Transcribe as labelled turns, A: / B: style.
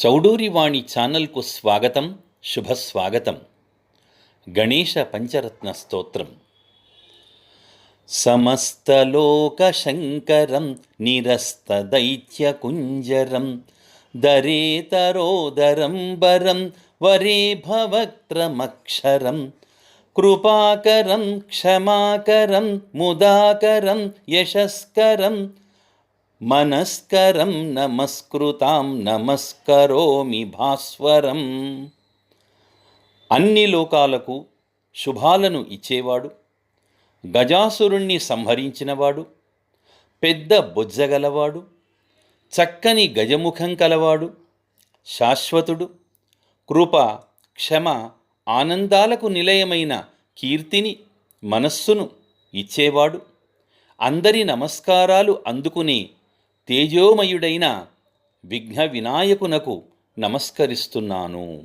A: చౌడూరివాణి ఛానల్కు స్వాగతం, శుభస్వాగతం. గణేశ పంచరత్న స్తోత్రం. సమస్తలోకశంకరం నిరస్తదైత్యకుంజరం దరేతరోదరం వరం వరే భవక్త్రమక్షరం కృపాకరం క్షమాకరం ముదాకరం యశస్కరం మనస్కరం నమస్కృతాం నమస్కరోమి భాస్వరం. అన్ని లోకాలకు శుభాలను ఇచ్చేవాడు, గజాసురుణ్ణి సంహరించినవాడు, పెద్ద బొజ్జగలవాడు, చక్కని గజముఖం కలవాడు, శాశ్వతుడు, కృప క్షమ ఆనందాలకు నిలయమైన కీర్తిని మనస్సును ఇచ్చేవాడు, అందరి నమస్కారాలు అందుకునే తేజోమయుడైన విఘ్న వినాయకునకు నమస్కరిస్తున్నాను.